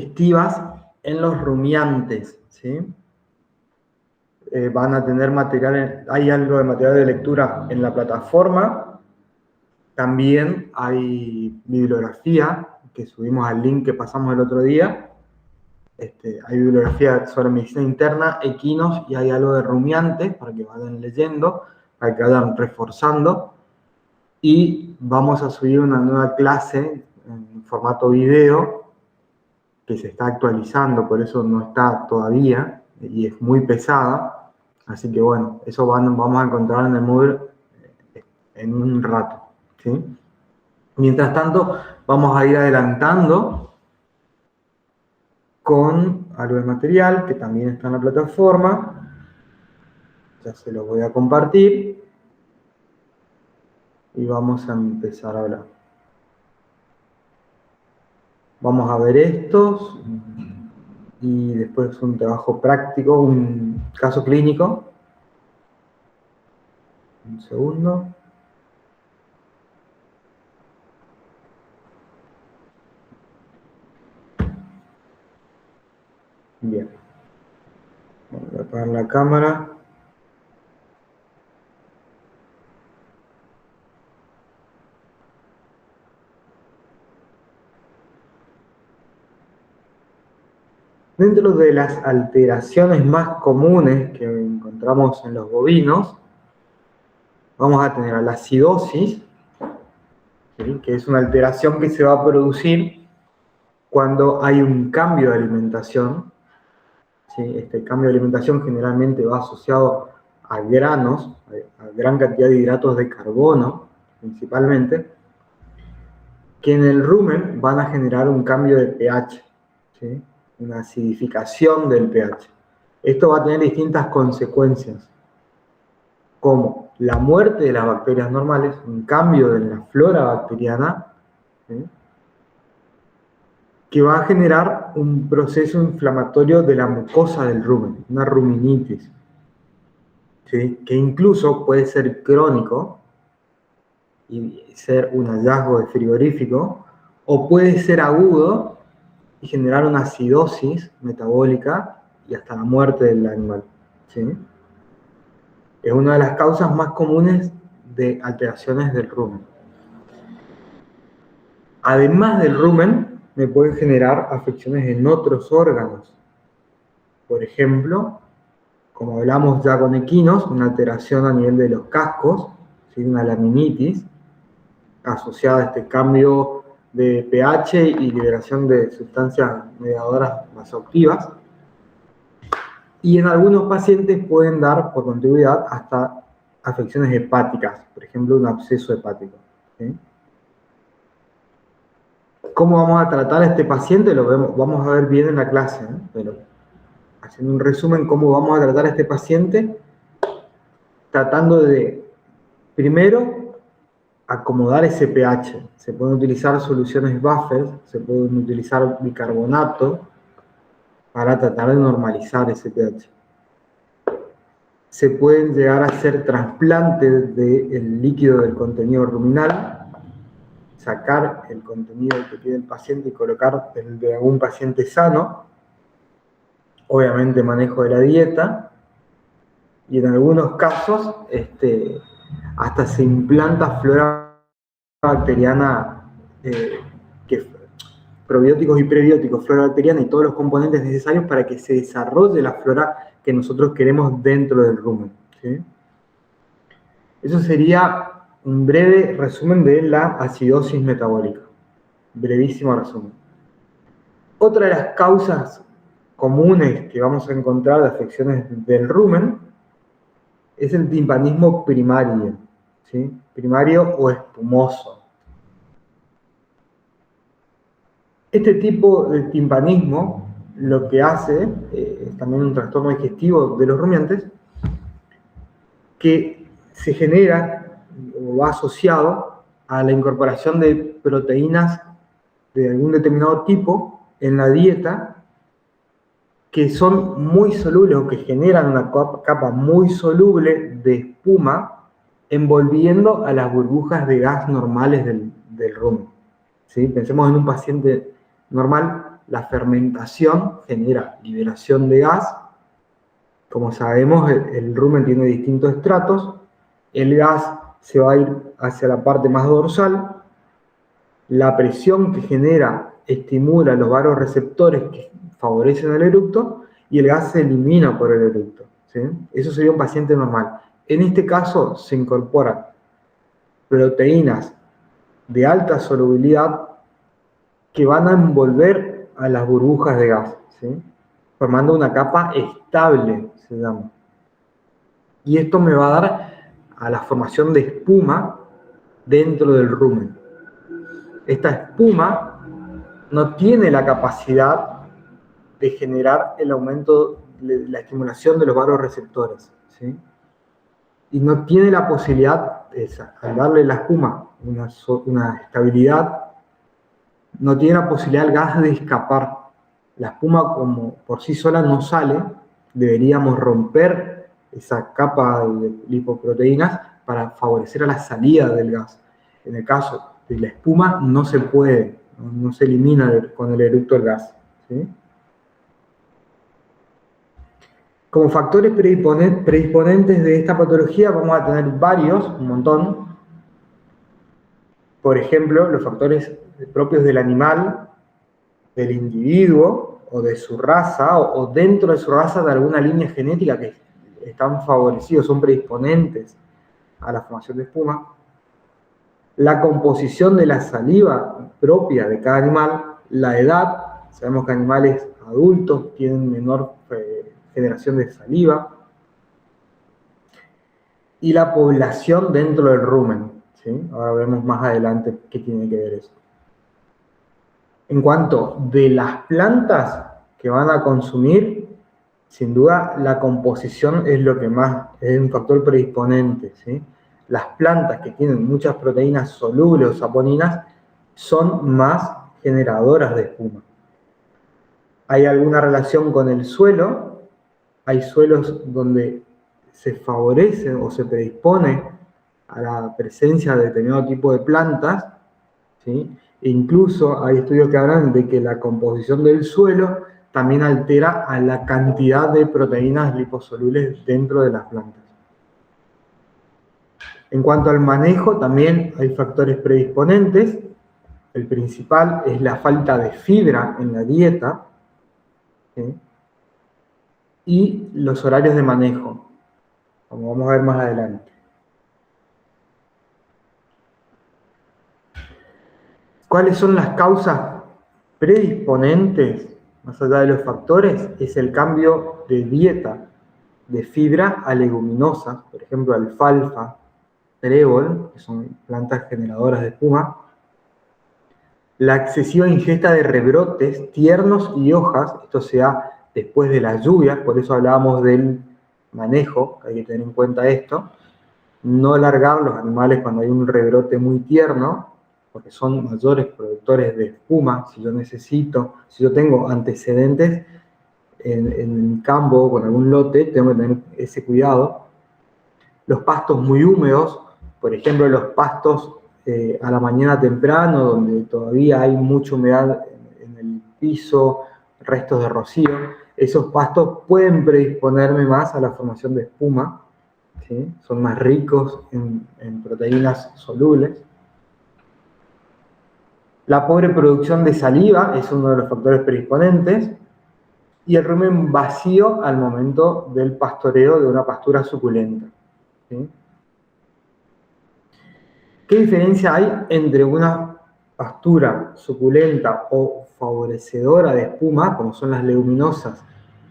digestivas en los rumiantes, ¿sí? Van a tener material, hay algo de material de lectura en la plataforma. También hay bibliografía, que subimos al link que pasamos el otro día. Hay bibliografía sobre medicina interna, equinos, y hay algo de rumiantes para que vayan leyendo, para que vayan reforzando. Y vamos a subir una nueva clase en formato video que se está actualizando, por eso no está todavía y es muy pesada. Así que bueno, eso vamos a encontrar en el Moodle en un rato, ¿sí? Mientras tanto, vamos a ir adelantando con algo de material que también está en la plataforma. Ya se lo voy a compartir y vamos a empezar a hablar. Vamos a ver estos y después un trabajo práctico, un caso clínico. Un segundo. Bien. Voy a apagar la cámara. Dentro de las alteraciones más comunes que encontramos en los bovinos, vamos a tener a la acidosis, ¿sí? Que es una alteración que se va a producir cuando hay un cambio de alimentación. ¿Sí? Este cambio de alimentación generalmente va asociado a granos, a gran cantidad de hidratos de carbono, principalmente, que en el rumen van a generar un cambio de pH, ¿sí? Una acidificación del pH. Esto va a tener distintas consecuencias, como la muerte de las bacterias normales, un cambio en la flora bacteriana, ¿sí? Que va a generar un proceso inflamatorio de la mucosa del rumen, una ruminitis, ¿sí? Que incluso puede ser crónico y ser un hallazgo de frigorífico, o puede ser agudo y generar una acidosis metabólica y hasta la muerte del animal, ¿sí? Es una de las causas más comunes de alteraciones del rumen. Además del rumen, me pueden generar afecciones en otros órganos. Por ejemplo, como hablamos ya con equinos, una alteración a nivel de los cascos, ¿sí? Una laminitis, asociada a este cambio de pH y liberación de sustancias mediadoras vasoactivas. Y en algunos pacientes pueden dar por continuidad hasta afecciones hepáticas, por ejemplo, un absceso hepático, ¿sí? ¿Cómo vamos a tratar a este paciente? Lo vamos a ver bien en la clase, ¿eh? Pero haciendo un resumen, ¿cómo vamos a tratar a este paciente? Tratando de, primero, acomodar ese pH. Se pueden utilizar soluciones buffer, se pueden utilizar bicarbonato para tratar de normalizar ese pH. Se pueden llegar a hacer trasplantes del líquido del contenido ruminal, sacar el contenido que tiene el paciente y colocar el de algún paciente sano, obviamente manejo de la dieta, y en algunos casos hasta se implanta flora bacteriana, probióticos y prebióticos, flora bacteriana y todos los componentes necesarios para que se desarrolle la flora que nosotros queremos dentro del rumen, ¿sí? Eso sería un breve resumen de la acidosis metabólica. Brevísimo resumen. Otra de las causas comunes que vamos a encontrar de afecciones del rumen es el timpanismo primario, ¿sí? Primario o espumoso. Este tipo de timpanismo lo que hace es también un trastorno digestivo de los rumiantes que se genera o va asociado a la incorporación de proteínas de algún determinado tipo en la dieta que son muy solubles o que generan una capa muy soluble de espuma envolviendo a las burbujas de gas normales del rumen, ¿sí? Pensemos en un paciente normal, la fermentación genera liberación de gas. Como sabemos, el rumen tiene distintos estratos. El gas se va a ir hacia la parte más dorsal. La presión que genera estimula los vasoreceptores que favorecen el eructo y el gas se elimina por el eructo, ¿sí? Eso sería un paciente normal. En este caso se incorporan proteínas de alta solubilidad que van a envolver a las burbujas de gas, ¿sí? Formando una capa estable, se llama. Y esto me va a dar a la formación de espuma dentro del rumen. Esta espuma no tiene la capacidad de generar el aumento de la estimulación de los vasoreceptores, ¿sí? Y no tiene la posibilidad, al darle la espuma una estabilidad, no tiene la posibilidad el gas de escapar. La espuma como por sí sola no sale, deberíamos romper esa capa de lipoproteínas para favorecer a la salida del gas. En el caso de la espuma no se puede, no se elimina con el eructo el gas, ¿sí? Como factores predisponentes de esta patología vamos a tener varios, un montón. Por ejemplo, los factores propios del animal, del individuo o de su raza o dentro de su raza de alguna línea genética que están favorecidos, son predisponentes a la formación de espuma. La composición de la saliva propia de cada animal, la edad, sabemos que animales adultos tienen menor generación de saliva, y la población dentro del rumen, ¿sí? Ahora vemos más adelante qué tiene que ver eso. En cuanto de las plantas que van a consumir, sin duda la composición es lo que más, es un factor predisponente, ¿sí? Las plantas que tienen muchas proteínas solubles o saponinas son más generadoras de espuma. ¿Hay alguna relación con el suelo? Hay suelos donde se favorece o se predispone a la presencia de determinado tipo de plantas, ¿sí? E incluso hay estudios que hablan de que la composición del suelo también altera a la cantidad de proteínas liposolubles dentro de las plantas. En cuanto al manejo, también hay factores predisponentes. El principal es la falta de fibra en la dieta, ¿sí? Y los horarios de manejo, como vamos a ver más adelante. ¿Cuáles son las causas predisponentes, más allá de los factores? Es el cambio de dieta de fibra a leguminosas, por ejemplo, alfalfa, trébol, que son plantas generadoras de espuma. La excesiva ingesta de rebrotes tiernos y hojas, esto se da después de las lluvias, por eso hablábamos del manejo, hay que tener en cuenta esto. No largar los animales cuando hay un rebrote muy tierno, porque son mayores productores de espuma. Si yo tengo antecedentes en el campo con algún lote, tengo que tener ese cuidado. Los pastos muy húmedos, por ejemplo, los pastos a la mañana temprano, donde todavía hay mucha humedad en el piso, restos de rocío, esos pastos pueden predisponerme más a la formación de espuma, ¿sí? Son más ricos en proteínas solubles. La pobre producción de saliva es uno de los factores predisponentes, y el rumen vacío al momento del pastoreo de una pastura suculenta, ¿sí? ¿Qué diferencia hay entre una pastura suculenta o favorecedora de espuma, como son las leguminosas,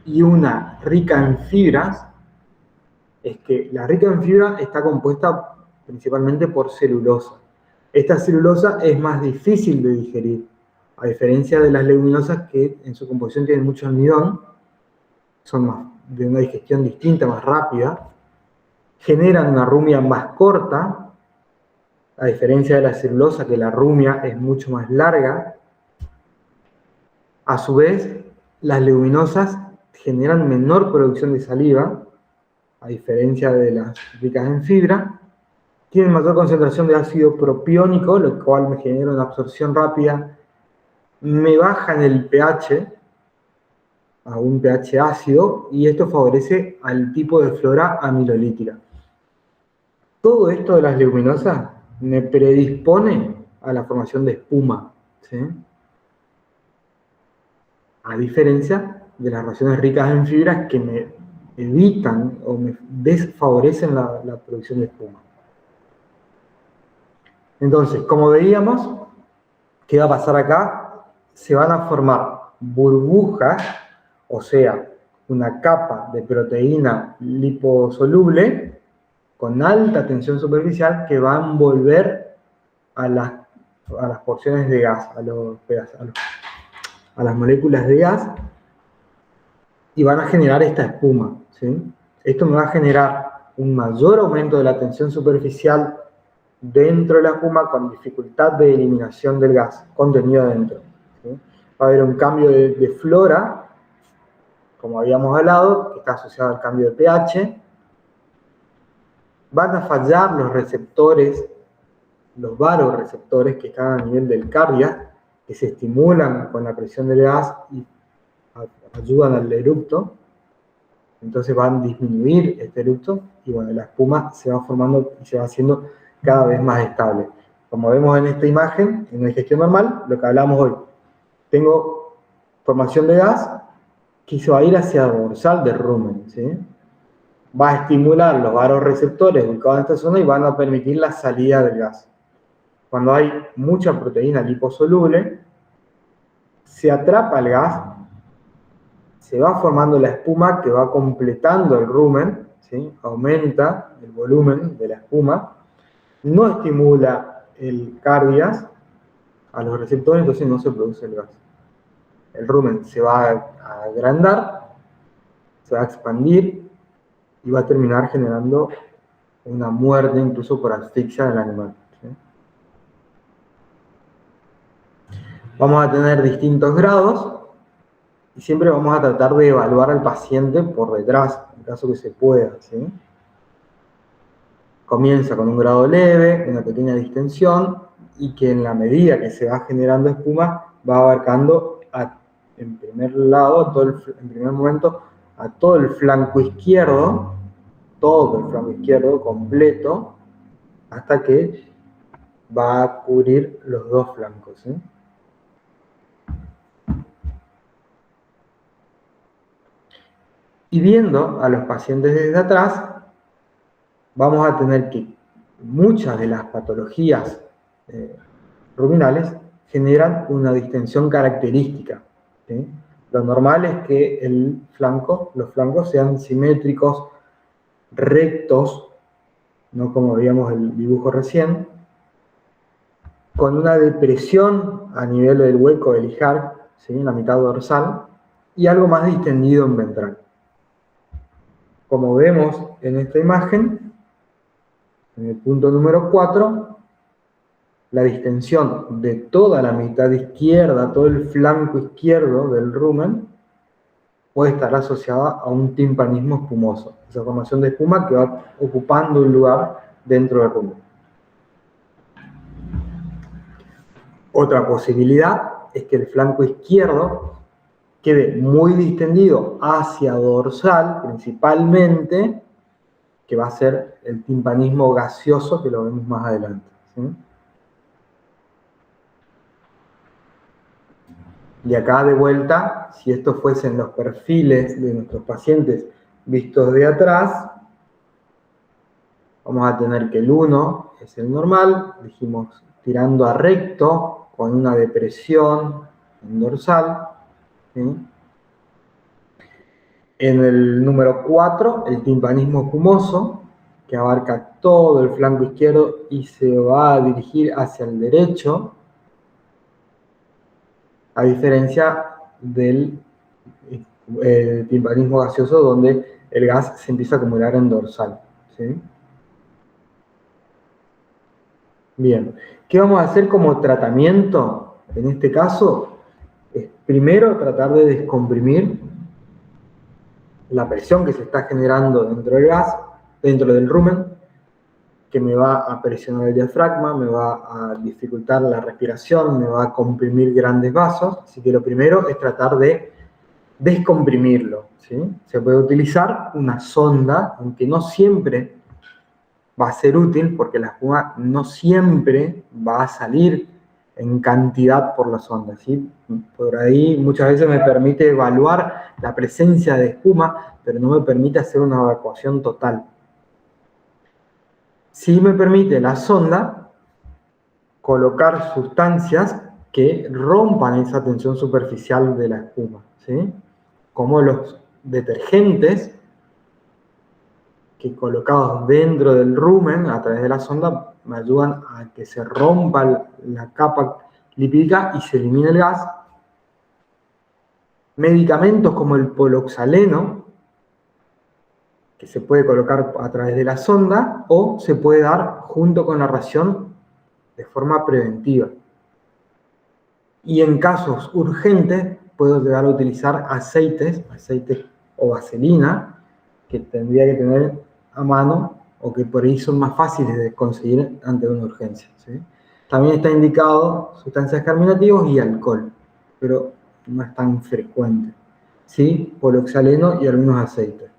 y una rica en fibras? Es que la rica en fibra está compuesta principalmente por celulosa. Esta celulosa es más difícil de digerir, a diferencia de las leguminosas que en su composición tienen mucho almidón, son más de una digestión distinta, más rápida, generan una rumia más corta, a diferencia de la celulosa, que la rumia es mucho más larga. A su vez, las leguminosas generan menor producción de saliva, a diferencia de las ricas en fibra, tienen mayor concentración de ácido propiónico, lo cual me genera una absorción rápida me bajan el pH a un pH ácido y esto favorece al tipo de flora amilolítica. Todo esto de las leguminosas me predispone a la formación de espuma, ¿sí? A diferencia de las raciones ricas en fibras que me evitan o me desfavorecen la producción de espuma. Entonces, como veíamos, ¿qué va a pasar acá? Se van a formar burbujas, o sea, una capa de proteína liposoluble con alta tensión superficial que va a envolver a las porciones de gas, a las moléculas de gas, y van a generar esta espuma, ¿sí? Esto me va a generar un mayor aumento de la tensión superficial dentro de la espuma con dificultad de eliminación del gas contenido dentro, ¿sí? Va a haber un cambio de flora, como habíamos hablado, que está asociado al cambio de pH. Van a fallar los receptores, los varoreceptores que están a nivel del cardia, que se estimulan con la presión del gas y ayudan al eructo. Entonces van a disminuir este eructo y bueno, la espuma se va formando y se va haciendo cada vez más estable. Como vemos en esta imagen, en una digestión normal, lo que hablamos hoy, tengo formación de gas que se va a ir hacia el dorsal del rumen, ¿sí? Va a estimular los varoreceptores ubicados en esta zona y van a permitir la salida del gas. Cuando hay mucha proteína liposoluble, se atrapa el gas, se va formando la espuma que va completando el rumen, ¿sí? Aumenta el volumen de la espuma, no estimula el cardias a los receptores, entonces no se produce el gas. El rumen se va a agrandar, se va a expandir y va a terminar generando una muerte incluso por asfixia del animal, ¿sí? Vamos a tener distintos grados y siempre vamos a tratar de evaluar al paciente por detrás, en caso que se pueda, ¿sí? Comienza con un grado leve, una pequeña distensión, y que en la medida que se va generando espuma, va abarcando en primer momento a todo el flanco izquierdo, completo, hasta que va a cubrir los dos flancos, ¿sí? Y viendo a los pacientes desde atrás, vamos a tener que muchas de las patologías ruminales generan una distensión característica, ¿sí? Lo normal es que los flancos sean simétricos, rectos, no como veíamos el dibujo recién, con una depresión a nivel del hueco del ijar, ¿sí? En la mitad dorsal, y algo más distendido en ventral. Como vemos en esta imagen, en el punto número 4, la distensión de toda la mitad izquierda, todo el flanco izquierdo del rumen, puede estar asociada a un timpanismo espumoso, esa formación de espuma que va ocupando un lugar dentro del rumen. Otra posibilidad es que el flanco izquierdo quede muy distendido hacia dorsal, principalmente, que va a ser el timpanismo gaseoso, que lo vemos más adelante, ¿sí? Y acá de vuelta, si estos fuesen los perfiles de nuestros pacientes vistos de atrás, vamos a tener que el 1 es el normal, dijimos tirando a recto, con una depresión en dorsal, ¿sí? En el número 4, el timpanismo espumoso, que abarca todo el flanco izquierdo y se va a dirigir hacia el derecho, a diferencia del timpanismo gaseoso, donde el gas se empieza a acumular en dorsal, ¿sí? Bien, ¿qué vamos a hacer como tratamiento? En este caso, es primero tratar de descomprimir la presión que se está generando dentro del gas, dentro del rumen, que me va a presionar el diafragma, me va a dificultar la respiración, me va a comprimir grandes vasos. Así que lo primero es tratar de descomprimirlo, ¿sí? Se puede utilizar una sonda, aunque no siempre va a ser útil, porque la espuma no siempre va a salir en cantidad por la sonda, ¿sí? Por ahí muchas veces me permite evaluar la presencia de espuma, pero no me permite hacer una evacuación total. Sí me permite la sonda colocar sustancias que rompan esa tensión superficial de la espuma, ¿sí? Como los detergentes que colocados dentro del rumen a través de la sonda me ayudan a que se rompa la capa lipídica y se elimine el gas. Medicamentos como el poloxaleno, que se puede colocar a través de la sonda o se puede dar junto con la ración de forma preventiva. Y en casos urgentes puedo llegar a utilizar aceite o vaselina, que tendría que tener a mano o que por ahí son más fáciles de conseguir ante una urgencia, ¿sí? También está indicado sustancias carminativas y alcohol, pero no es tan frecuente, ¿sí? Poloxaleno y algunos aceites.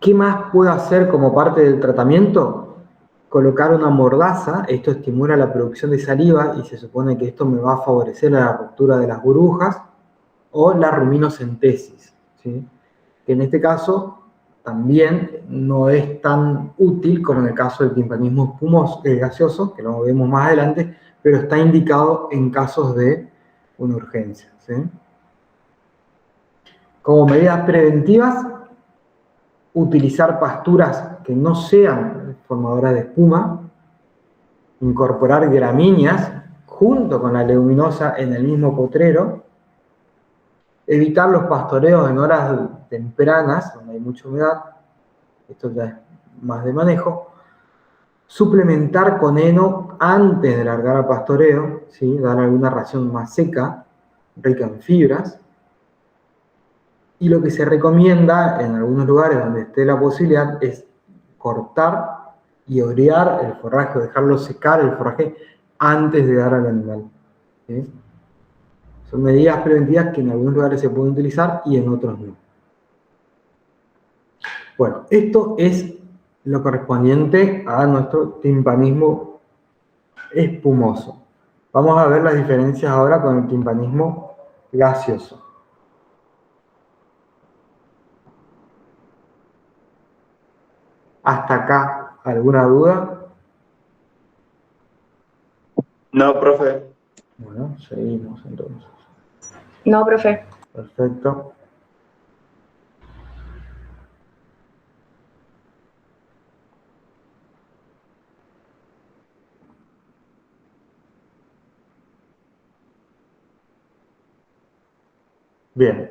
¿Qué más puedo hacer como parte del tratamiento? Colocar una mordaza. Esto estimula la producción de saliva y se supone que esto me va a favorecer la ruptura de las burbujas, o la ruminocentesis, ¿sí? Que en este caso también no es tan útil como en el caso del timpanismo gaseoso, que lo vemos más adelante, pero está indicado en casos de una urgencia, ¿sí? Como medidas preventivas, utilizar pasturas que no sean formadoras de espuma, incorporar gramíneas junto con la leguminosa en el mismo potrero, evitar los pastoreos en horas tempranas, donde hay mucha humedad, esto ya es más de manejo, suplementar con heno antes de largar al pastoreo, ¿sí? Dar alguna ración más seca, rica en fibras, y lo que se recomienda en algunos lugares donde esté la posibilidad es cortar y orear el forraje, o dejarlo secar el forraje antes de dar al animal, ¿sí? Son medidas preventivas que en algunos lugares se pueden utilizar y en otros no. Bueno, esto es lo correspondiente a nuestro timpanismo espumoso. Vamos a ver las diferencias ahora con el timpanismo gaseoso. ¿Hasta acá alguna duda? No, profe. Bueno, seguimos entonces. No, profe. Perfecto. Bien.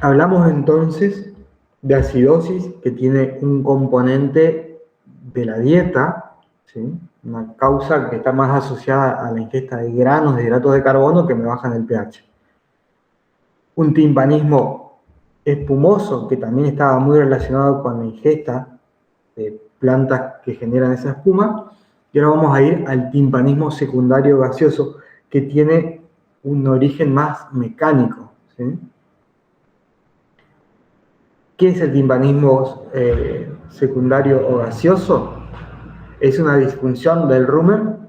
Hablamos entonces de acidosis, que tiene un componente de la dieta, ¿sí? Una causa que está más asociada a la ingesta de granos, de hidratos de carbono, que me bajan el pH. Un timpanismo espumoso, que también estaba muy relacionado con la ingesta de plantas que generan esa espuma. Y ahora vamos a ir al timpanismo secundario gaseoso, que tiene un origen más mecánico, ¿sí? ¿Qué es el timpanismo secundario o gaseoso? Es una disfunción del rumen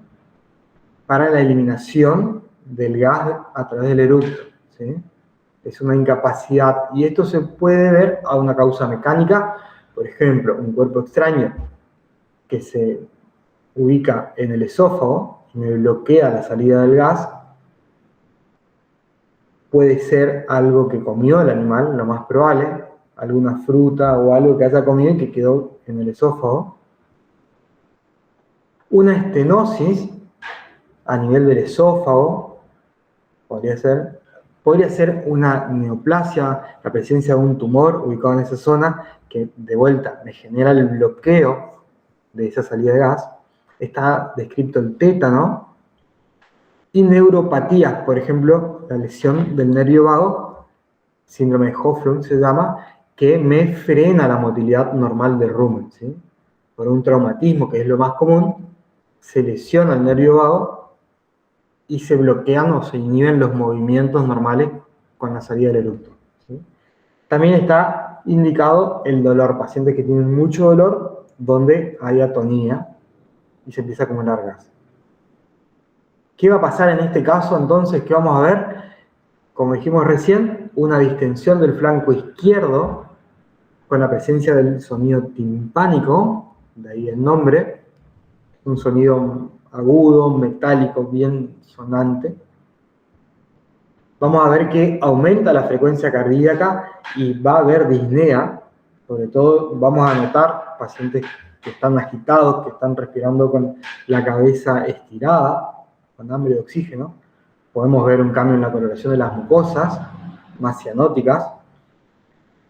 para la eliminación del gas a través del eructo, ¿sí? Es una incapacidad, y esto se puede ver a una causa mecánica, por ejemplo, un cuerpo extraño que se ubica en el esófago y me bloquea la salida del gas. Puede ser algo que comió el animal, lo más probable, alguna fruta o algo que haya comido y que quedó en el esófago. Una estenosis a nivel del esófago podría ser una neoplasia, la presencia de un tumor ubicado en esa zona que de vuelta me genera el bloqueo de esa salida de gas. Está descrito el tétano. Y neuropatías, por ejemplo, la lesión del nervio vago, síndrome de Hoflund se llama, que me frena la motilidad normal del rumen, ¿sí? Por un traumatismo, que es lo más común, se lesiona el nervio vago y se bloquean o se inhiben los movimientos normales con la salida del eructo, ¿sí? También está indicado el dolor, pacientes que tienen mucho dolor, donde hay atonía y se empieza a acumular gas. ¿Qué va a pasar en este caso entonces? ¿Qué vamos a ver? Como dijimos recién, una distensión del flanco izquierdo con la presencia del sonido timpánico, de ahí el nombre, un sonido agudo, metálico, bien sonante. Vamos a ver que aumenta la frecuencia cardíaca y va a haber disnea, sobre todo vamos a notar pacientes que están agitados, que están respirando con la cabeza estirada, con hambre de oxígeno. Podemos ver un cambio en la coloración de las mucosas, más cianóticas.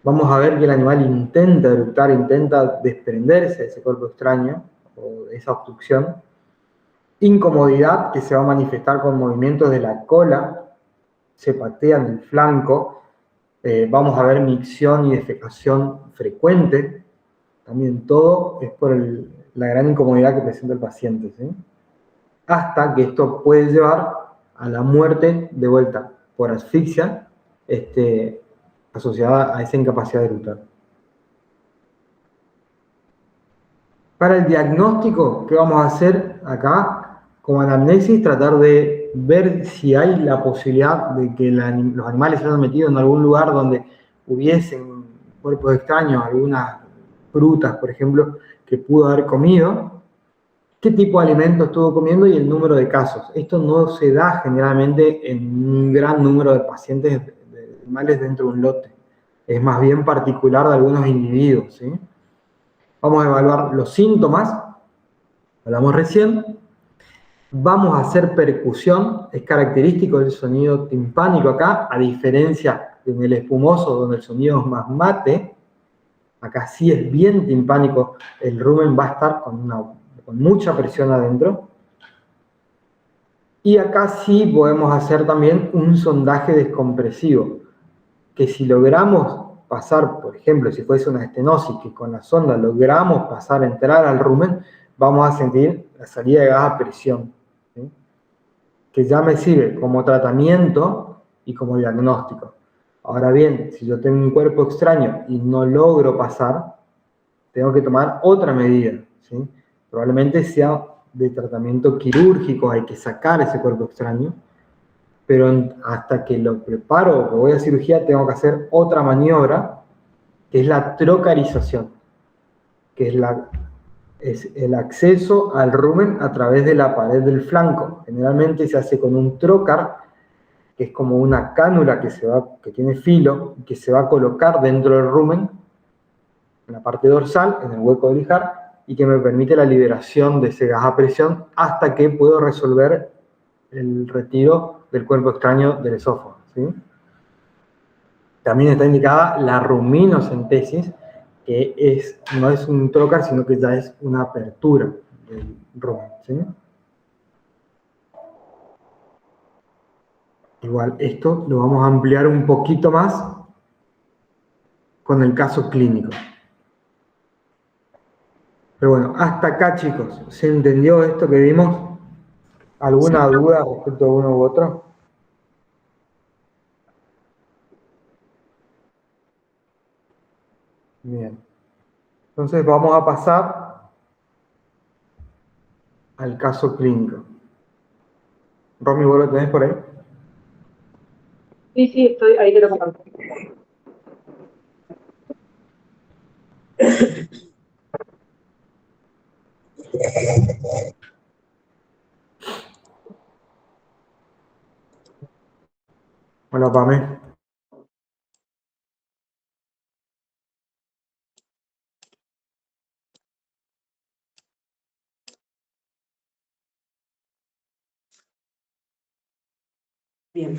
Vamos a ver que el animal intenta eructar, intenta desprenderse de ese cuerpo extraño o de esa obstrucción. Incomodidad que se va a manifestar con movimientos de la cola, se patea en el flanco. Vamos a ver micción y defecación frecuente. También todo es por la gran incomodidad que presenta el paciente, ¿sí? Hasta que esto puede llevar a la muerte de vuelta por asfixia, asociada a esa incapacidad de eructar. Para el diagnóstico, ¿qué vamos a hacer acá? Como anamnesis, tratar de ver si hay la posibilidad de que los animales se hayan metido en algún lugar donde hubiesen cuerpos extraños, algunas frutas, por ejemplo, que pudo haber comido, qué tipo de alimento estuvo comiendo y el número de casos. Esto no se da generalmente en un gran número de pacientes de animales dentro de un lote. Es más bien particular de algunos individuos, ¿sí? Vamos a evaluar los síntomas, hablamos recién. Vamos a hacer percusión, es característico del sonido timpánico acá, a diferencia de en el espumoso, donde el sonido es más mate. Acá sí es bien timpánico, el rumen va a estar con mucha presión adentro. Y acá sí podemos hacer también un sondaje descompresivo, que si logramos pasar, por ejemplo, si fuese una estenosis, que con la sonda logramos pasar, entrar al rumen, vamos a sentir la salida de gas a presión, ¿sí? Que ya me sirve como tratamiento y como diagnóstico. Ahora bien, si yo tengo un cuerpo extraño y no logro pasar, tengo que tomar otra medida, ¿sí? Probablemente sea de tratamiento quirúrgico, hay que sacar ese cuerpo extraño, pero hasta que lo preparo o que voy a cirugía tengo que hacer otra maniobra, que es la trocarización, que es el acceso al rumen a través de la pared del flanco. Generalmente se hace con un trocar, que es como una cánula que tiene filo, que se va a colocar dentro del rumen, en la parte dorsal, en el hueco del lijar, y que me permite la liberación de ese gas a presión hasta que puedo resolver el retiro del cuerpo extraño del esófago, ¿sí? También está indicada la ruminocentesis, que no es un trocar, sino que ya es una apertura del rumen, ¿sí? Igual, esto lo vamos a ampliar un poquito más con el caso clínico. Pero bueno, hasta acá, chicos. ¿Se entendió esto que vimos? ¿Alguna duda respecto a uno u otro? Bien. Entonces vamos a pasar al caso clínico. Romy, ¿vos lo tenés por ahí? Sí, estoy ahí, te lo comparto. Hola, Pame. Bien.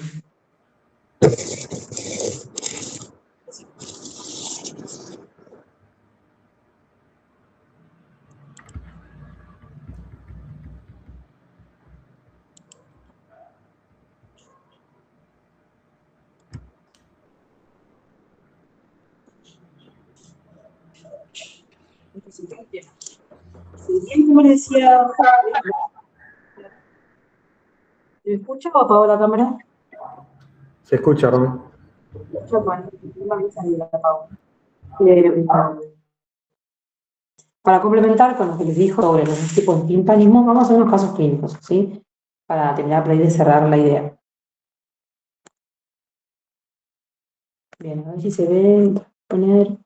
Si bien, como le decía, ¿me escucha o apago la cámara? Se escucha, Rubén. Yo, bueno, vamos a salir, la apago. Eh, para complementar con lo que les dijo sobre los tipos de timpanismo, vamos a hacer unos casos clínicos, ¿sí? Para terminar por ahí de cerrar la idea. Bien, a ver si se ve, poner...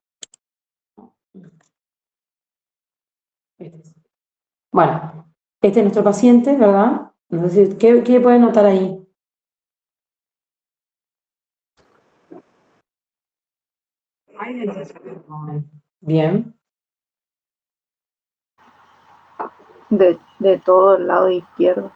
Bueno, este es nuestro paciente, ¿verdad? Entonces, ¿qué pueden notar ahí? Bien. De todo el lado izquierdo.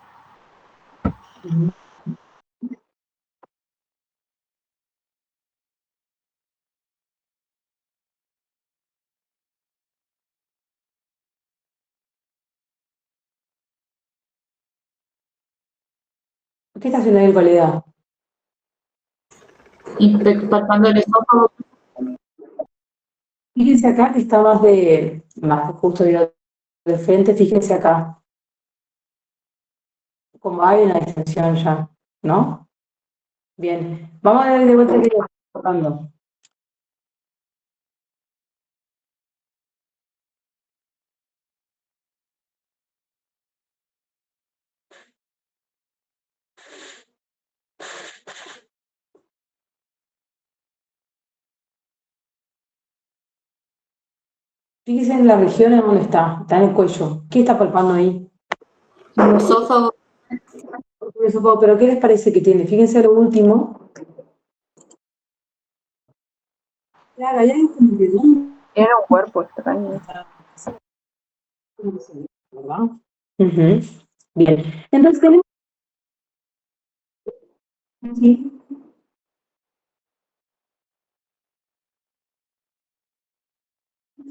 ¿Qué está haciendo ahí el colega? Palpando el esófago. Fíjense acá que está más justo de frente, fíjense acá. Como hay una distensión ya, ¿no? Bien, vamos a ver de vuelta que está tocando. Fíjense en la región en donde está en el cuello. ¿Qué está palpando ahí? El esófago. Pero ¿qué les parece que tiene? Fíjense lo último. Claro, hay algo como redondo, Era un cuerpo extraño. ¿verdad? Ujú. Bien, entonces tenemos... Sí.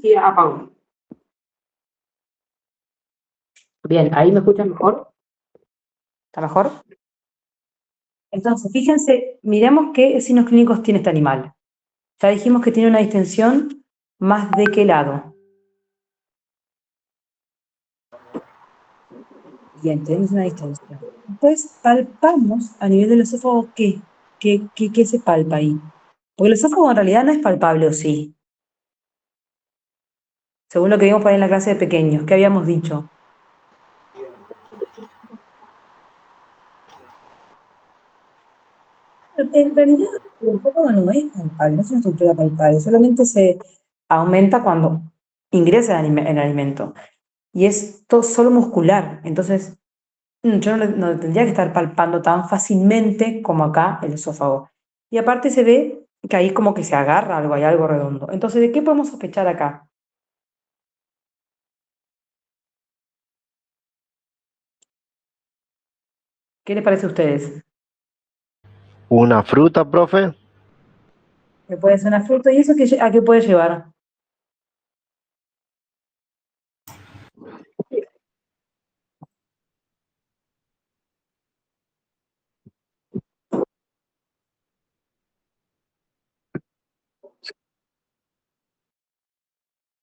Sí, apago. Bien, ¿ahí me escuchan mejor? ¿Está mejor? Entonces, fíjense, miremos qué signos clínicos tiene este animal. Ya dijimos que tiene una distensión, ¿más de qué lado? Bien, tenemos una distensión. Después palpamos a nivel del esófago, ¿qué se palpa ahí? Porque el esófago en realidad no es palpable, ¿o sí? Según lo que vimos por ahí en la clase de pequeños, ¿qué habíamos dicho? En realidad, el esófago no es palpable, no es una estructura palpable, solamente se aumenta cuando ingresa el alimento. Y es todo solo muscular, entonces yo no tendría que estar palpando tan fácilmente como acá el esófago. Y aparte se ve que ahí como que se agarra algo, hay algo redondo. Entonces, ¿de qué podemos sospechar acá? ¿Qué les parece a ustedes? Una fruta, profe. Que puede ser una fruta, ¿y eso a qué puede llevar?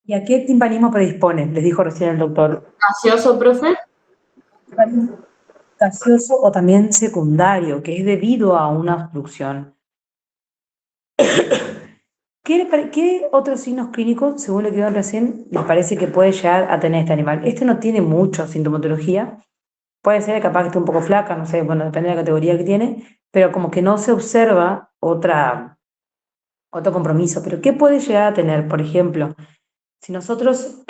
¿Y a qué timpanismo predispone? Les dijo recién el doctor. Gaseoso, profe. Gaseoso o también secundario, que es debido a una obstrucción. ¿Qué otros signos clínicos, según lo que vieron recién, les parece que puede llegar a tener este animal? Este no tiene mucha sintomatología, puede ser capaz que esté un poco flaca, no sé, bueno, depende de la categoría que tiene, pero como que no se observa otro compromiso. Pero ¿qué puede llegar a tener? Por ejemplo, si nosotros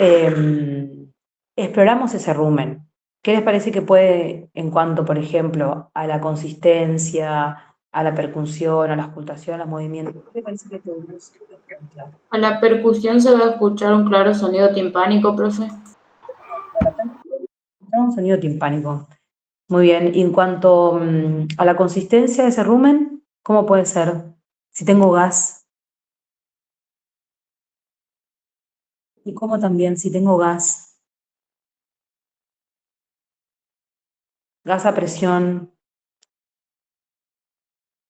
exploramos ese rumen, ¿qué les parece que puede en cuanto, por ejemplo, a la consistencia, a la percusión, a la auscultación, a los movimientos? ¿Qué les parece que podemos encontrar? A la percusión se va a escuchar un claro sonido timpánico, profe. Un sonido timpánico. Muy bien. Y en cuanto a la consistencia de ese rumen, ¿cómo puede ser? Si tengo gas. Y cómo también si tengo gas. Gas a presión.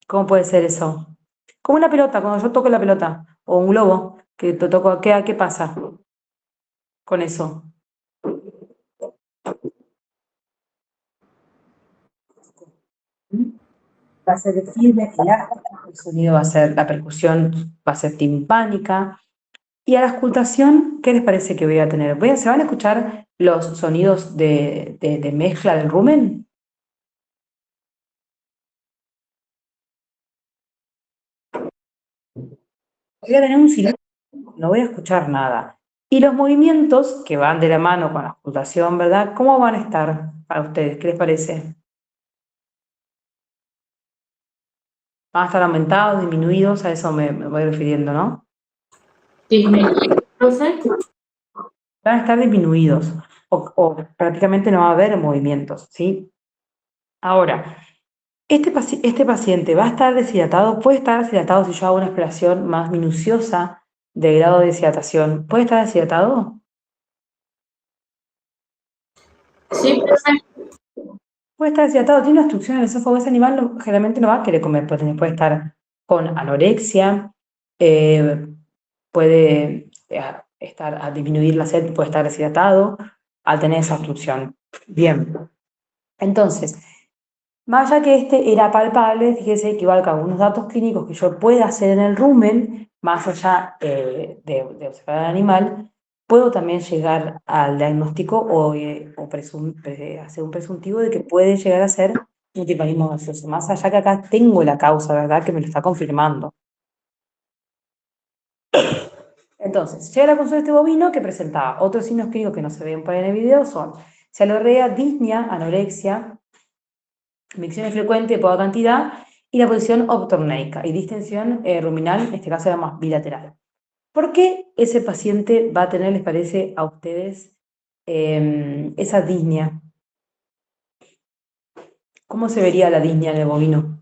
¿Cómo puede ser eso? Como una pelota, cuando yo toco la pelota. O un globo, que te toco, ¿qué pasa? con eso? Va a ser firme, elástica, el sonido va a ser, la percusión va a ser timpánica. Y a la auscultación, ¿qué les parece que voy a tener? ¿Se van a escuchar los sonidos de mezcla del rumen? Voy a tener un silencio, no voy a escuchar nada. Y los movimientos que van de la mano con la auscultación, ¿verdad? ¿Cómo van a estar para ustedes? ¿Qué les parece? ¿Van a estar aumentados, disminuidos? A eso me voy refiriendo, ¿no? Disminuido, profe. Van a estar disminuidos o prácticamente no va a haber movimientos, ¿sí? Ahora, este paciente va a estar deshidratado, puede estar deshidratado si yo hago una exploración más minuciosa del grado de deshidratación. ¿Puede estar deshidratado? Sí, profe. Puede estar deshidratado, tiene una obstrucción en el esófago, ese animal generalmente no va a querer comer proteínas, puede estar con anorexia, puede estar a disminuir la sed, puede estar deshidratado al tener esa obstrucción. Bien, entonces, más allá que este era palpable, fíjese que igual que algunos datos clínicos que yo pueda hacer en el rumen, más allá de observar al animal, puedo también llegar al diagnóstico o hacer un presuntivo de que puede llegar a ser un timpanismo gaseoso, más allá que acá tengo la causa, ¿verdad? Que me lo está confirmando. Entonces, llega la consulta de este bovino que presentaba otros signos clínicos que no se ven por ahí en el video, son cialorrea, disnea, anorexia, micciones frecuentes de poca cantidad y la posición obtorneica y distensión ruminal, en este caso era más bilateral. ¿Por qué ese paciente va a tener, les parece a ustedes, esa disnea? ¿Cómo se vería la disnea en el bovino?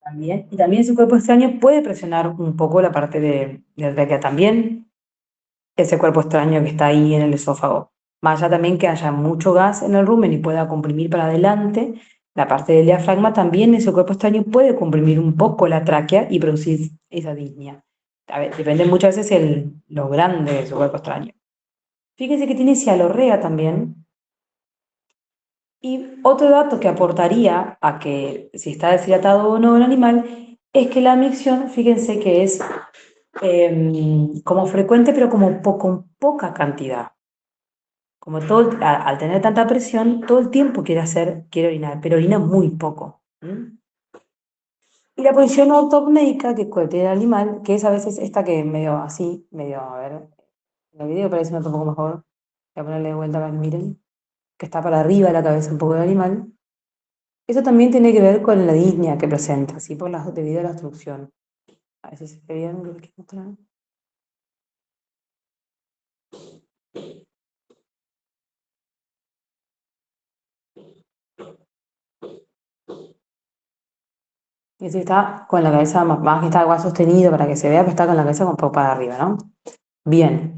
También, y también ese cuerpo extraño puede presionar un poco la parte del tráquea también, ese cuerpo extraño que está ahí en el esófago. Más allá también que haya mucho gas en el rumen y pueda comprimir para adelante, la parte del diafragma también, ese cuerpo extraño puede comprimir un poco la tráquea y producir esa disnea. A ver, depende muchas veces lo grande de su cuerpo extraño. Fíjense que tiene cialorrea también. Y otro dato que aportaría a que si está deshidratado o no el animal es que la micción, fíjense que es como frecuente, pero como con poca cantidad. Como al tener tanta presión, todo el tiempo quiere orinar, pero orina muy poco. Y la posición ortopneica que tiene el animal, que es a veces esta que medio así, medio, a ver, en el video parece un poco mejor. Voy a ponerle de vuelta para que miren, que está para arriba la cabeza un poco del animal. Eso también tiene que ver con la disnea que presenta, ¿sí? Debido a la obstrucción. A ver si se ve bien lo que quiero mostrar. Y así está con la cabeza más que está igual sostenido para que se vea, pero está con la cabeza un poco para arriba, ¿no? Bien.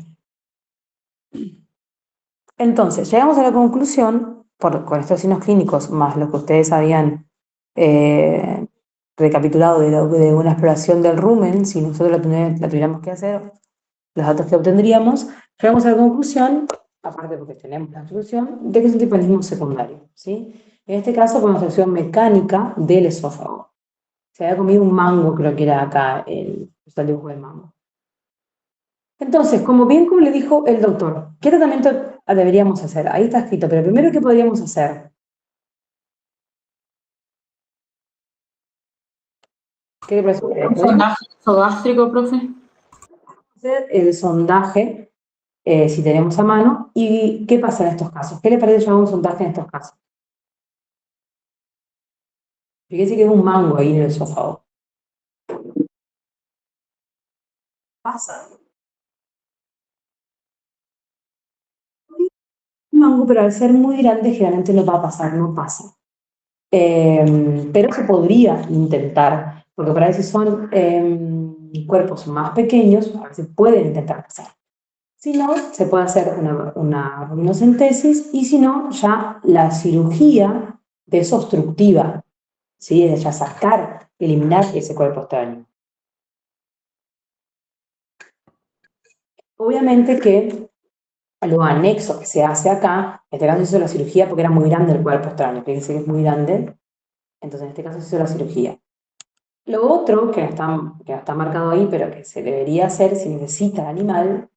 Entonces, llegamos a la conclusión, con estos signos clínicos, más lo que ustedes habían recapitulado de una exploración del rumen, si nosotros la tuviéramos que hacer, los datos que obtendríamos, llegamos a la conclusión, aparte porque tenemos la solución, de que es un timpanismo secundario, ¿sí? En este caso, con obstrucción mecánica del esófago. Se había comido un mango, creo que era acá el dibujo del mango. Entonces, como le dijo el doctor, ¿qué tratamiento deberíamos hacer? Ahí está escrito, pero primero, ¿qué podríamos hacer? ¿Qué le parece? Sondaje gástrico, profe. Hacer el sondaje, si tenemos a mano, y ¿qué pasa en estos casos? ¿Qué le parece que yo hago un sondaje en estos casos? Fíjense que hay un mango ahí en el esófago. Pasa. Un mango, pero al ser muy grande, generalmente no va a pasar, no pasa. Pero se podría intentar, porque para eso son cuerpos más pequeños, a veces pueden intentar pasar. Si no, se puede hacer una ruginocentesis y si no, ya la cirugía desobstructiva, ¿sí? Es ya sacar, eliminar ese cuerpo extraño. Obviamente que lo anexo que se hace acá, en este caso se hizo la cirugía porque era muy grande el cuerpo extraño, fíjense que es muy grande, entonces en este caso se hizo la cirugía. Lo otro que no está marcado ahí, pero que se debería hacer si necesita el animal,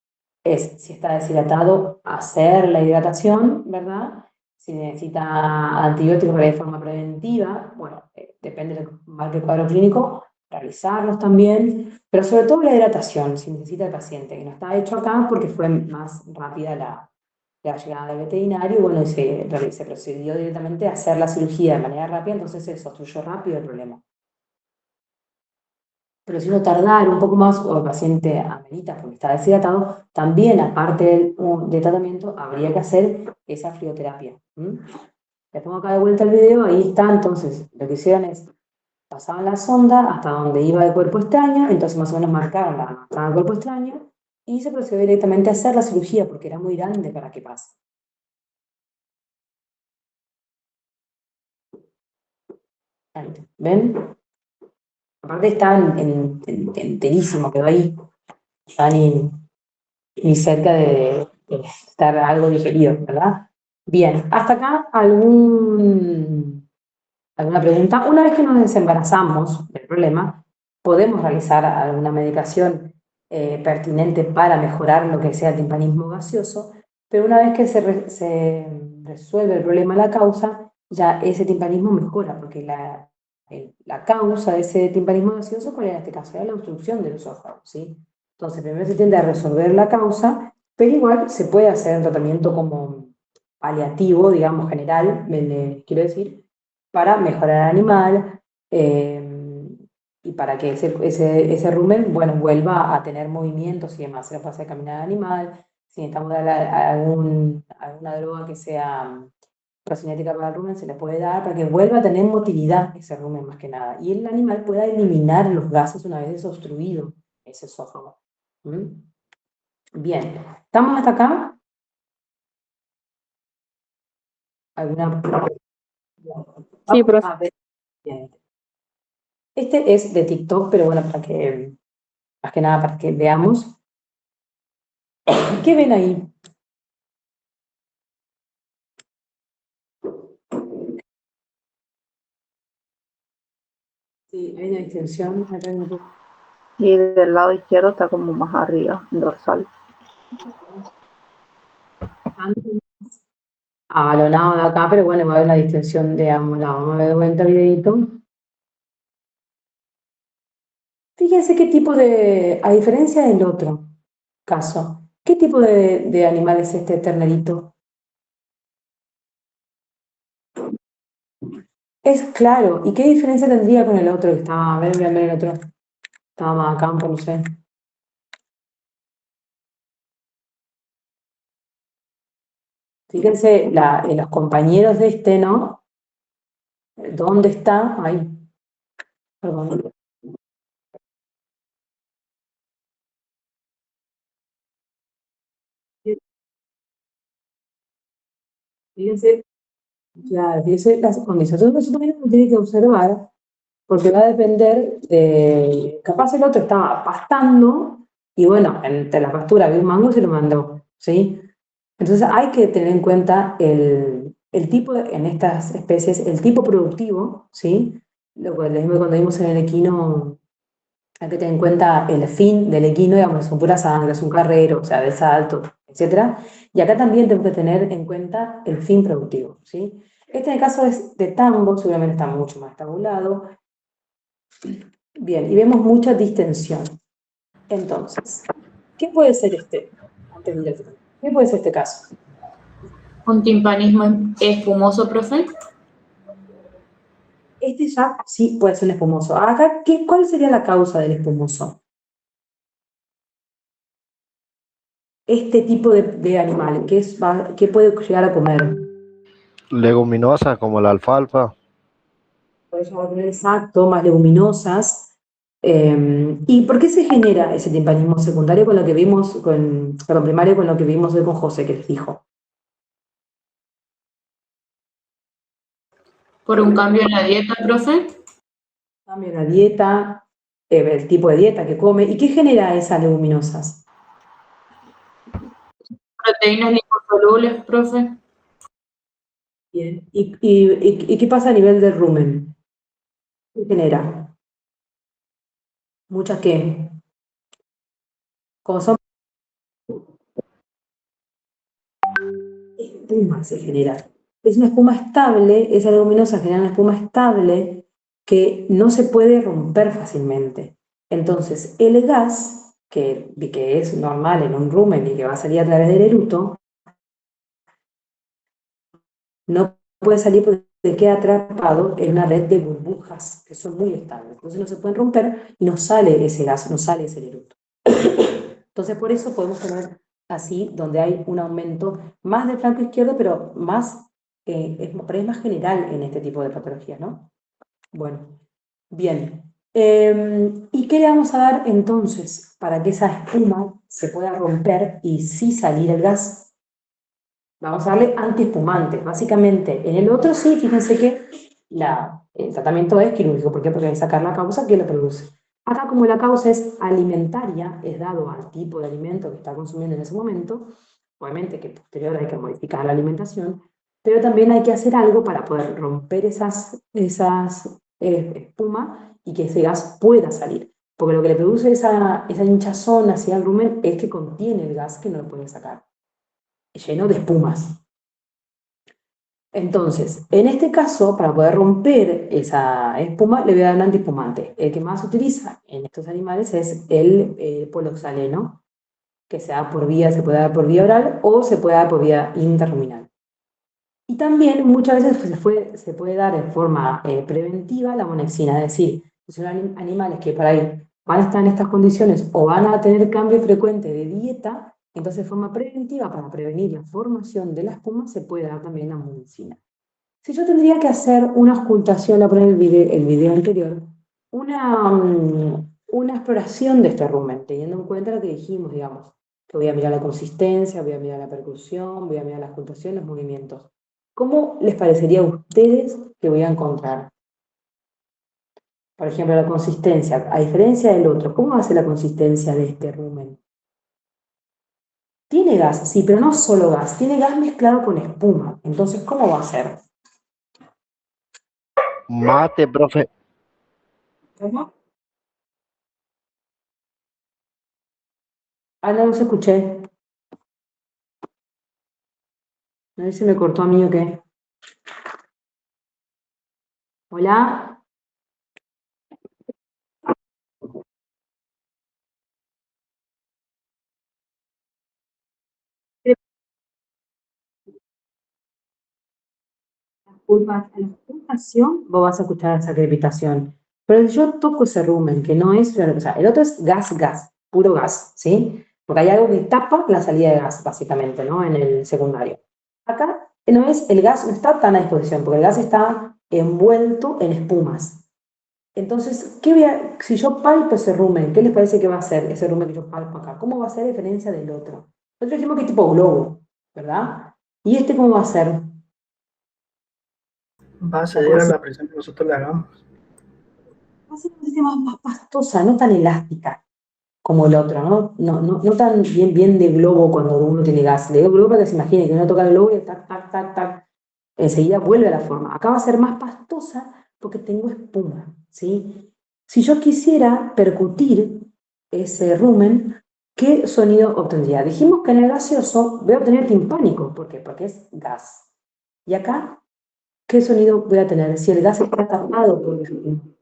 es si está deshidratado, hacer la hidratación, ¿verdad? Si necesita antibióticos de forma preventiva, bueno, depende del marque cuadro clínico, realizarlos también, pero sobre todo la hidratación, si necesita el paciente, que no está hecho acá porque fue más rápida la llegada del veterinario, y bueno, y se procedió directamente a hacer la cirugía de manera rápida, entonces se sostruyó rápido el problema. Pero si uno tardar un poco más o el paciente amerita porque está deshidratado, también aparte del tratamiento habría que hacer esa crioterapia. Les pongo acá de vuelta el video, ahí está, entonces lo que hicieron es pasaban la sonda hasta donde iba el cuerpo extraño, entonces más o menos marcaron la entrada del cuerpo extraño y se procedió directamente a hacer la cirugía porque era muy grande para que pase. Ahí, ¿ven? Aparte está enterísimo, quedó ahí, ya ni cerca de estar algo digerido, ¿verdad? Bien, hasta acá alguna pregunta. Una vez que nos desembarazamos del problema, podemos realizar alguna medicación pertinente para mejorar lo que sea el timpanismo gaseoso, pero una vez que se resuelve el problema, la causa, ya ese timpanismo mejora, porque la causa de ese timpanismo gaseoso, ¿cuál era en este caso? Era la obstrucción del esófago, ¿sí? Entonces, primero se tiende a resolver la causa, pero igual se puede hacer un tratamiento como paliativo, digamos, general, quiero decir, para mejorar al animal y para que ese rumen, bueno, vuelva a tener movimientos y demás. Se le puede hacer caminar al animal, si necesitamos dar alguna droga que sea procinética para el rumen, se le puede dar para que vuelva a tener motilidad ese rumen más que nada. Y el animal pueda eliminar los gases una vez desobstruido ese esófago. Bien, ¿estamos hasta acá? ¿Alguna? Sí, profe. A ver, bien. Este es de TikTok, pero bueno, para que, más que nada, para que veamos. ¿Qué ven ahí? Sí, hay una extensión acá en el... Y del lado izquierdo está como más arriba, dorsal. Abalonado de acá, pero bueno, va a haber una distensión de ambos lados. Vamos a ver de vuelta el videito. Fíjense qué tipo a diferencia del otro caso, ¿qué tipo de animal es este ternerito? Es claro, ¿y qué diferencia tendría con el otro que estaba, a ver, voy a ver el otro, estaba más a campo, no sé. Fíjense, los compañeros de este, ¿no? ¿Dónde está? Ahí, perdón. Fíjense, claro, fíjense las condiciones. Entonces, eso también uno tiene que observar, porque va a depender de. Capaz el otro estaba pastando, y bueno, entre la pastura había un mango y se lo mandó, ¿sí? Entonces hay que tener en cuenta el tipo, en estas especies, el tipo productivo, ¿sí? Lo mismo cuando vimos en el equino, hay que tener en cuenta el fin del equino, digamos, son puras sangre, es un carrero, o sea, de salto, etc. Y acá también tengo que tener en cuenta el fin productivo, ¿sí? Este en el caso es de tambo, seguramente está mucho más tabulado. Bien, y vemos mucha distensión. Entonces, ¿qué puede ser este? Antes de ir al final, ¿qué puede ser este caso? ¿Un timpanismo espumoso, profe? Este ya sí puede ser un espumoso. Acá, ¿cuál sería la causa del espumoso? Este tipo de animal, ¿qué puede llegar a comer? Leguminosas como la alfalfa. Puede llegar a comer exacto, más leguminosas. ¿Y por qué se genera ese timpanismo secundario con lo que vimos, perdón, primario, con lo que vimos hoy con José, que les dijo? ¿Por un cambio en la dieta, profe? Cambio en la dieta, el tipo de dieta que come. ¿Y qué genera esas leguminosas? ¿Proteínas liposolubles, profe? Bien. ¿Y qué pasa a nivel del rumen? ¿Qué genera? ¿Muchas qué? Como son espuma se genera. Es una espuma estable, esa leguminosa genera una espuma estable que no se puede romper fácilmente. Entonces, el gas, que es normal en un rumen y que va a salir a través del eruto, no puede salir porque queda atrapado en una red de burbujas que son muy estables. Entonces no se pueden romper y no sale ese gas, no sale ese eruto. Entonces por eso podemos tener así, donde hay un aumento más del flanco izquierdo, pero más, pero es más general en este tipo de patologías, ¿no? Bueno, bien. ¿Y qué le vamos a dar entonces para que esa espuma se pueda romper y sí salir el gas? Vamos a darle antiespumantes. Básicamente, en el otro sí, fíjense que el tratamiento es quirúrgico. ¿Por qué? Porque hay que sacar la causa que lo produce. Acá, como la causa es alimentaria, es dado al tipo de alimento que está consumiendo en ese momento, obviamente que posterior hay que modificar la alimentación, pero también hay que hacer algo para poder romper esas espumas y que ese gas pueda salir. Porque lo que le produce esa hinchazón hacia el rumen es que contiene el gas que no lo puede sacar, lleno de espumas. Entonces, en este caso, para poder romper esa espuma, le voy a dar un antiespumante. El que más se utiliza en estos animales es el poloxaleno, que se puede dar por vía oral o se puede dar por vía intraruminal. Y también muchas veces se puede dar en forma preventiva la monexina, es decir, si son animales que por ahí van a estar en estas condiciones o van a tener cambio frecuente de dieta, entonces de forma preventiva para prevenir la formación de la espuma se puede dar también la monexina. Si yo tendría que hacer una ocultación, a poner el video anterior, una exploración de este rumen, teniendo en cuenta lo que dijimos, digamos, que voy a mirar la consistencia, voy a mirar la percusión, voy a mirar la ocultación, los movimientos. ¿Cómo les parecería a ustedes que voy a encontrar? Por ejemplo, la consistencia, a diferencia del otro, ¿cómo va a ser la consistencia de este rumen? Tiene gas, sí, pero no solo gas, tiene gas mezclado con espuma. Entonces, ¿cómo va a ser? Mate, profe. ¿Cómo? Ah, no los escuché. A ver si me cortó a mí o qué. Hola. La ocultación, vos vas a escuchar esa crepitación. Pero si yo toco ese rumen, que no es, o sea, el otro es gas, puro gas, ¿sí? Porque hay algo que tapa la salida de gas, básicamente, ¿no? En el secundario. Acá no es, el gas no está tan a disposición, porque el gas está envuelto en espumas. Entonces, si yo palpo ese rumen, ¿qué les parece que va a hacer ese rumen que yo palpo acá? ¿Cómo va a ser a diferencia del otro? Nosotros dijimos que es tipo globo, ¿verdad? ¿Y este cómo va a ser? Va a ceder a la presión que nosotros le hagamos. Va a ser un sistema más pastosa, no tan elástica como el otro, ¿no? No tan bien de globo cuando uno tiene gas. Le digo globo para que se imagine que uno toca el globo y tac, tac, tac, tac, enseguida vuelve a la forma. Acá va a ser más pastosa porque tengo espuma, ¿sí? Si yo quisiera percutir ese rumen, ¿qué sonido obtendría? Dijimos que en el gaseoso voy a obtener timpánico. ¿Por qué? Porque es gas. Y acá, ¿qué sonido voy a tener? Si el gas está tapado por el rumen.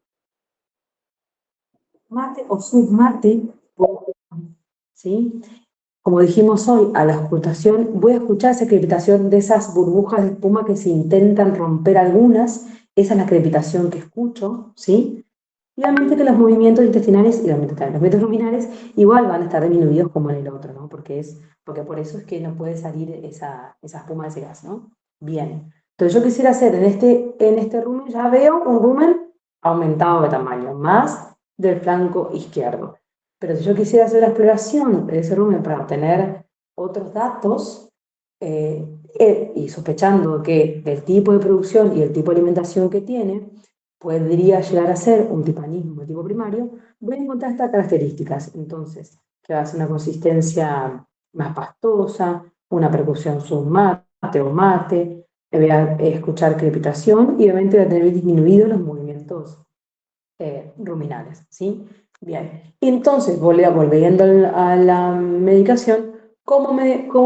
Mate o submate, ¿sí? Como dijimos hoy, a la ocultación voy a escuchar esa crepitación de esas burbujas de espuma que se intentan romper algunas, esa es la crepitación que escucho, ¿sí? Y obviamente que los movimientos intestinales y los movimientos luminales igual van a estar disminuidos como en el otro, ¿no? Porque por eso es que no puede salir esa espuma de ese gas, ¿no? Bien. Entonces yo quisiera hacer en este rumen, ya veo un rumen aumentado de tamaño, más del flanco izquierdo. Pero si yo quisiera hacer la exploración de ese rumen para obtener otros datos, y sospechando que del tipo de producción y el tipo de alimentación que tiene, podría llegar a ser un timpanismo de tipo primario, voy a encontrar estas características. Entonces, que va a ser una consistencia más pastosa, una percusión submate o mate, voy a escuchar crepitación y obviamente voy a tener disminuidos los movimientos ruminales, ¿sí? Bien, entonces, volviendo a la medicación, como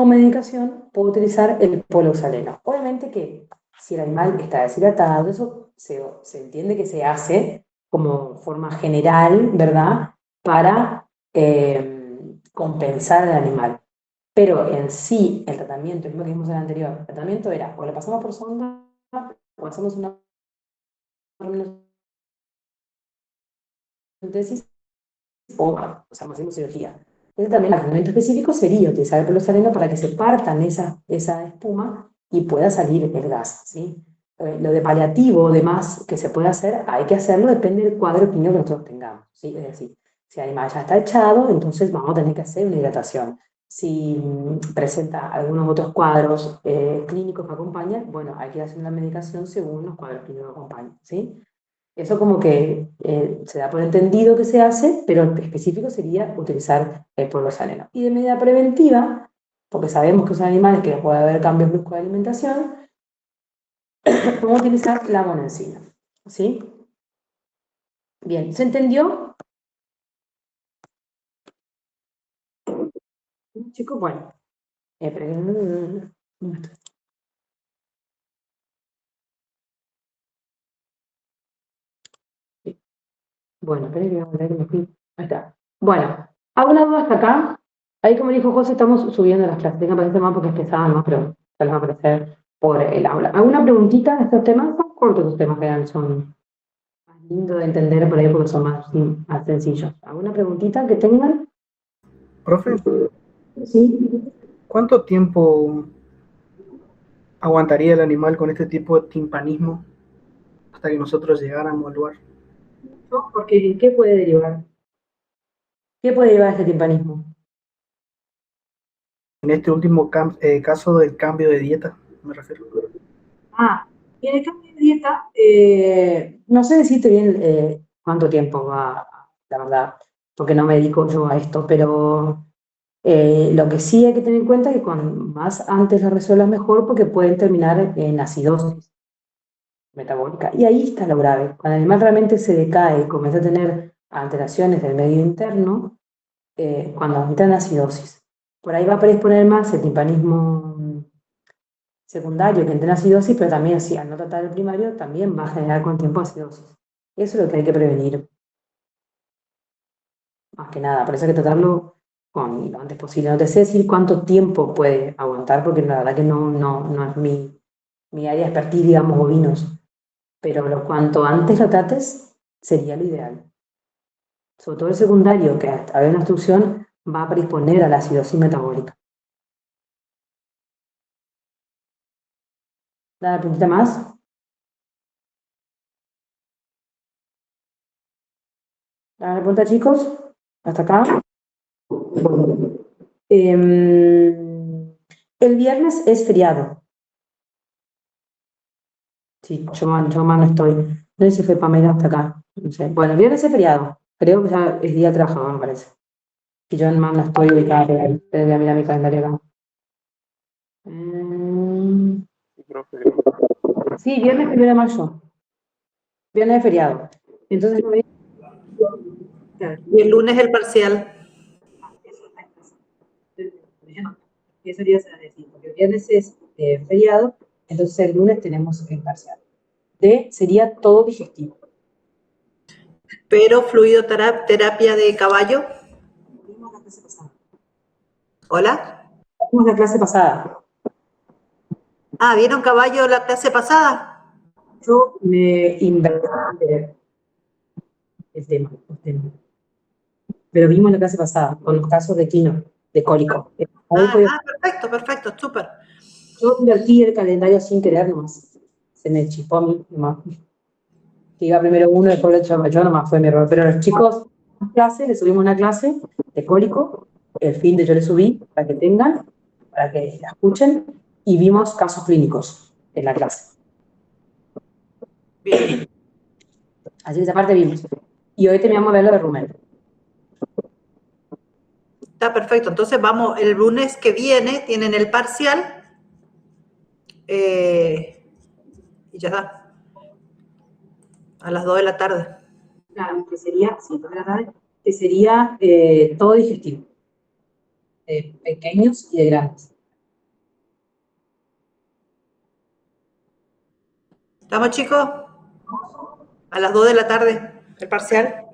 medicación puedo utilizar el poloxaleno. Obviamente que si el animal está deshidratado, eso se entiende que se hace como forma general, ¿verdad? Para compensar al animal. Pero en sí, el tratamiento, es lo que vimos en el anterior, el tratamiento era, o lo pasamos por sonda, o hacemos una tesis, o hacemos cirugía. Entonces también el tratamiento específico sería utilizar el poloxaleno para que se partan esa espuma y pueda salir el gas, ¿sí? Lo de paliativo, demás, que se puede hacer, hay que hacerlo, depende del cuadro clínico que nosotros tengamos, ¿sí? Es decir, si el animal ya está echado, entonces vamos a tener que hacer una hidratación. Si presenta algunos otros cuadros clínicos que acompañan, bueno, hay que hacer una medicación según los cuadros clínicos que acompañan, ¿sí? Eso como que se da por entendido que se hace, pero el específico sería utilizar el poloxaleno. Y de medida preventiva, porque sabemos que son animales que puede haber cambios bruscos de alimentación, podemos utilizar la monensina, ¿sí? Bien, ¿se entendió? Chicos, bueno. Bueno, esperen que voy a ver que me fui. Ahí está. Bueno, ¿alguna duda hasta acá? Ahí, como dijo José, estamos subiendo las clases. Tengo que aparecer más porque es pesada, ¿no? Pero ya les va a aparecer por el aula. ¿Alguna preguntita de estos temas? Son cortos los temas que son más lindos de entender por ahí porque son más sencillos. ¿Alguna preguntita que tengan? Profe, Sí. ¿cuánto tiempo aguantaría el animal con este tipo de timpanismo hasta que nosotros llegáramos al lugar? ¿No? Porque, ¿qué puede derivar? ¿Qué puede derivar este timpanismo? En este último caso del cambio de dieta, me refiero. Ah, y en el cambio de dieta, no sé decirte bien cuánto tiempo va, la verdad, porque no me dedico yo a esto, pero lo que sí hay que tener en cuenta es que cuando más antes lo resuelvas mejor, porque pueden terminar en acidosis metabólica. Y ahí está lo grave. Cuando el animal realmente se decae y comienza a tener alteraciones del medio interno, cuando entra en acidosis. Por ahí va a predisponer más el timpanismo secundario que entra en acidosis, pero también si al no tratar el primario, también va a generar con tiempo acidosis. Eso es lo que hay que prevenir, más que nada. Por eso hay que tratarlo con lo antes posible. No te sé decir cuánto tiempo puede aguantar, porque la verdad que no es mi área de expertise, digamos, bovinos. Pero cuanto antes lo trates, sería lo ideal. Sobre todo el secundario, que al haber una obstrucción, va a predisponer a la acidosis metabólica. ¿Una preguntita más? ¿La pregunta, chicos? ¿Hasta acá? Bueno. El viernes es feriado. Sí, yo mal no estoy. No sé si fue Pamela hasta acá. No sé. Bueno, el viernes es feriado. Creo que ya es día del trabajador, me parece. Y yo mal no estoy ubicada por ahí. Voy a mirar mi calendario acá. Sí, viernes 1 de mayo. Viernes es feriado. Entonces, claro, Y el lunes el parcial. eso ya se decir, porque el viernes es feriado, entonces el lunes tenemos el parcial. Sería todo digestivo. Pero fluidoterapia de caballo. Vimos la clase pasada. Hola. Vimos la clase pasada. Ah, ¿vieron caballo la clase pasada? Yo me invertí el tema. Pero vimos la clase pasada, con los casos de quino, de cólico. Perfecto, súper. Yo invertí el calendario sin querer nomás. Se me chispó a mí nomás. que iba primero uno, después el otro, yo nomás fue mi error. Pero a los chicos, en clase, le subimos una clase de cólico, el fin de yo le subí para que tengan, para que la escuchen, y vimos casos clínicos en la clase. Bien. Así que esa parte vimos. Y hoy terminamos de ver lo de Rumel. Está perfecto. Entonces vamos, el lunes que viene tienen el parcial. Y ya está. A las 2 de la tarde. Claro, que sería, sí, 2 de la tarde, que sería todo digestivo. De pequeños y de grandes. ¿Estamos, chicos? A las 2 de la tarde, el parcial.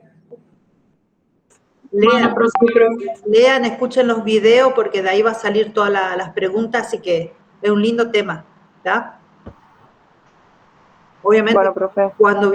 Bueno, profe. Lean, escuchen los videos porque de ahí va a salir todas las preguntas, así que es un lindo tema, ¿está? Obviamente, Bueno, profe. cuando